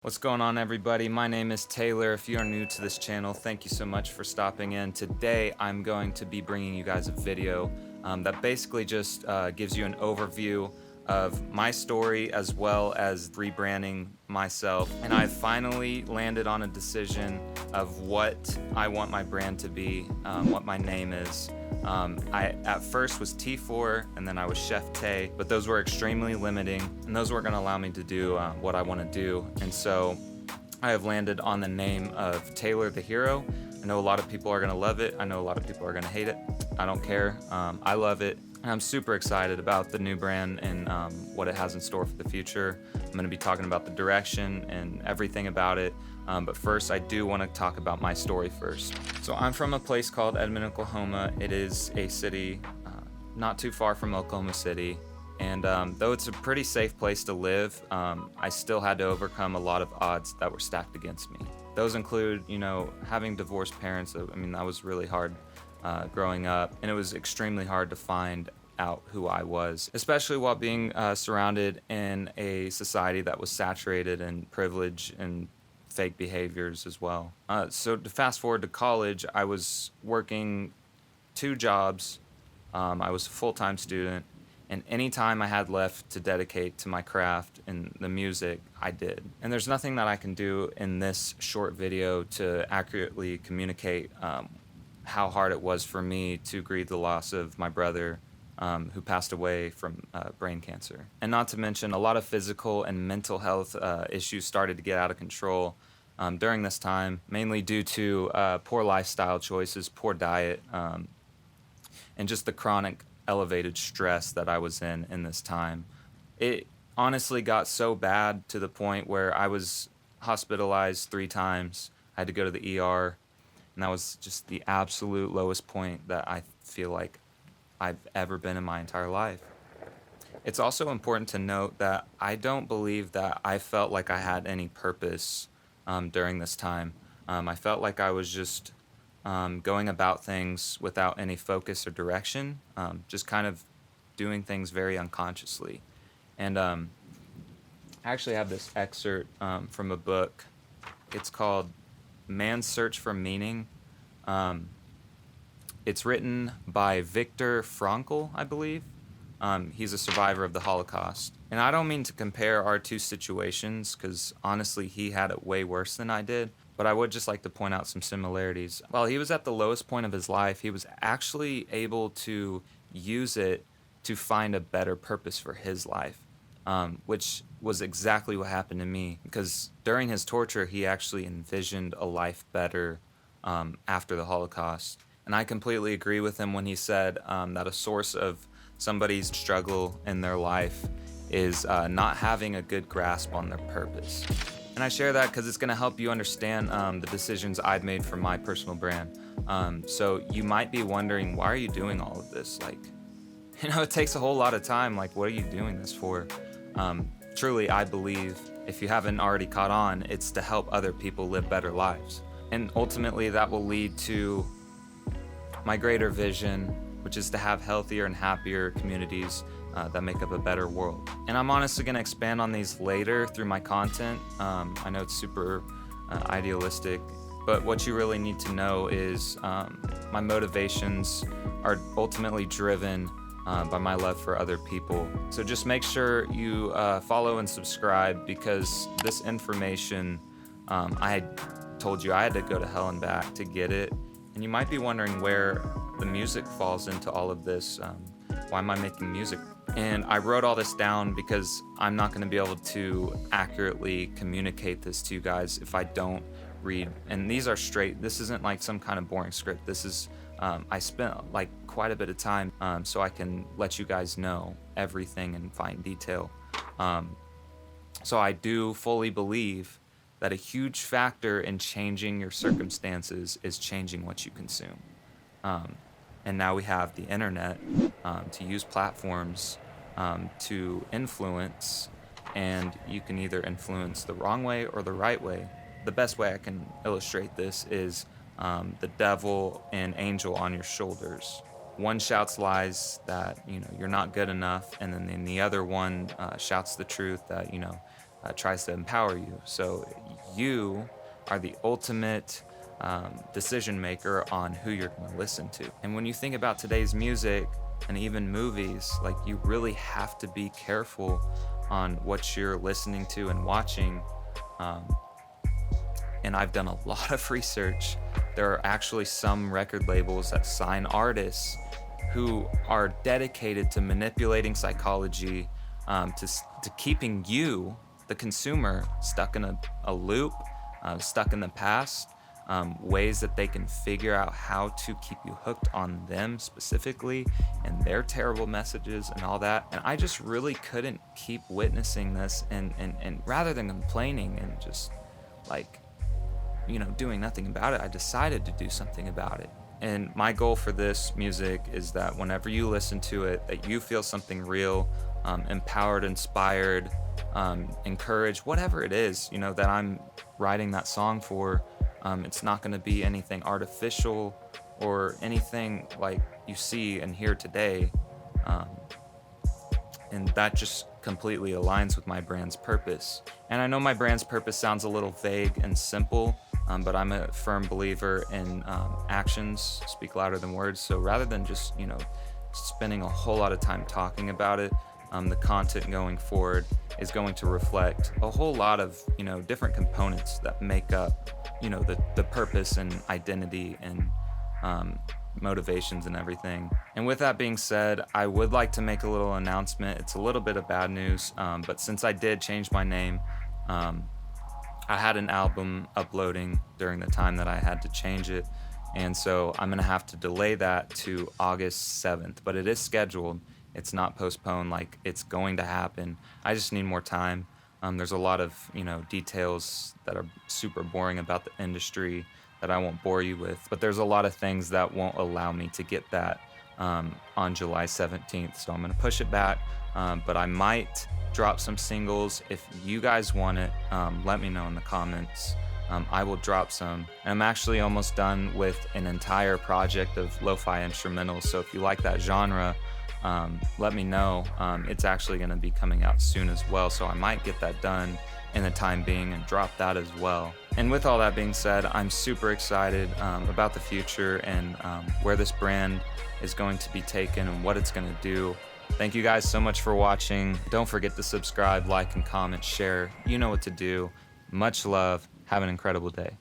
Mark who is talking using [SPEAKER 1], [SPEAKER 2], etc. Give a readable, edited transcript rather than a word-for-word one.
[SPEAKER 1] What's going on, everybody? My name is Taylor. If you are new to this channel, thank you so much for stopping in. Today I'm going to be bringing you guys a video that basically just gives you an overview of my story as well as rebranding myself. And I finally landed on a decision of what I want my brand to be, what my name is. I at first was T4 and then I was Chef Tay, but those were extremely limiting and those weren't going to allow me to do what I want to do. And so I have landed on the name of Taylor the Hero. I know a lot of people are going to love it. I know a lot of people are going to hate it. I don't care. I love it. And I'm super excited about the new brand and what it has in store for the future. I'm going to be talking about the direction and everything about it. But first, I do want to talk about my story first. So I'm from a place called Edmond, Oklahoma. It is a city not too far from Oklahoma City. And though it's a pretty safe place to live, I still had to overcome a lot of odds that were stacked against me. Those include, having divorced parents. I mean, that was really hard growing up. And it was extremely hard to find out who I was, especially while being surrounded in a society that was saturated in privilege and fake behaviors as well. So to fast forward to college, I was working 2 jobs. I was a full-time student, and any time I had left to dedicate to my craft and the music, I did. And there's nothing that I can do in this short video to accurately communicate how hard it was for me to grieve the loss of my brother, who passed away from brain cancer. And not to mention, a lot of physical and mental health issues started to get out of control during this time, mainly due to poor lifestyle choices, poor diet, and just the chronic elevated stress that I was in this time. It honestly got so bad to the point where I was hospitalized 3 times. I had to go to the ER, and that was just the absolute lowest point that I feel like I've ever been in my entire life. It's also important to note that I don't believe that I felt like I had any purpose during this time. I felt like I was just going about things without any focus or direction, just kind of doing things very unconsciously. And I actually have this excerpt from a book. It's called Man's Search for Meaning. It's written by Viktor Frankl, I believe. He's a survivor of the Holocaust. And I don't mean to compare our 2 situations, because honestly, he had it way worse than I did. But I would just like to point out some similarities. While he was at the lowest point of his life, he was actually able to use it to find a better purpose for his life, which was exactly what happened to me. Because during his torture, he actually envisioned a life better after the Holocaust. And I completely agree with him when he said that a source of somebody's struggle in their life is not having a good grasp on their purpose. And I share that because it's going to help you understand the decisions I've made for my personal brand. So you might be wondering, why are you doing all of this? It takes a whole lot of time. Like, what are you doing this for? Truly, I believe, if you haven't already caught on, it's to help other people live better lives. And ultimately, that will lead to my greater vision, which is to have healthier and happier communities that make up a better world. And I'm honestly going to expand on these later through my content. I know it's super idealistic, but what you really need to know is my motivations are ultimately driven by my love for other people. So just make sure you follow and subscribe, because this information, I had told you I had to go to hell and back to get it. And you might be wondering where the music falls into all of this. Why am I making music? And I wrote all this down because I'm not going to be able to accurately communicate this to you guys if I don't read. And these are straight. This isn't like some kind of boring script. This is, I spent like quite a bit of time so I can let you guys know everything in fine detail. So I do fully believe that a huge factor in changing your circumstances is changing what you consume. And now we have the internet to use platforms to influence, and you can either influence the wrong way or the right way. The best way I can illustrate this is the devil and angel on your shoulders. One shouts lies that you're not good enough, and then the other one shouts the truth that tries to empower you. So you are the ultimate decision maker on who you're going to listen to. And when you think about today's music and even movies, like, you really have to be careful on what you're listening to and watching. Um, and I've done a lot of research. There are actually some record labels that sign artists who are dedicated to manipulating psychology, to keeping you, the consumer, stuck in a loop, stuck in the past, ways that they can figure out how to keep you hooked on them specifically and their terrible messages and all that. And I just really couldn't keep witnessing this, and rather than complaining and just, like, doing nothing about it, I decided to do something about it. And my goal for this music is that whenever you listen to it, that you feel something real, empowered, inspired, encouraged, whatever it is, that I'm writing that song for. It's not going to be anything artificial or anything like you see and hear today. And that just completely aligns with my brand's purpose. And I know my brand's purpose sounds a little vague and simple, but I'm a firm believer in actions speak louder than words. So rather than just, spending a whole lot of time talking about it, the content going forward is going to reflect a whole lot of, different components that make up, the purpose and identity and motivations and everything. And with that being said, I would like to make a little announcement. It's a little bit of bad news, but since I did change my name, I had an album uploading during the time that I had to change it, and so I'm gonna have to delay that to August 7th, but it is scheduled. It's not postponed, like, it's going to happen. I just need more time. There's a lot of, details that are super boring about the industry that I won't bore you with, but there's a lot of things that won't allow me to get that on July 17th. So I'm gonna push it back, but I might drop some singles. If you guys want it, let me know in the comments. I will drop some. And I'm actually almost done with an entire project of lo-fi instrumentals. So if you like that genre, let me know. It's actually going to be coming out soon as well, so I might get that done in the time being and drop that as well. And with all that being said, I'm super excited about the future and where this brand is going to be taken and what it's going to do. Thank you guys so much for watching. Don't forget to subscribe, like, and comment, share. You know what to do. Much love. Have an incredible day.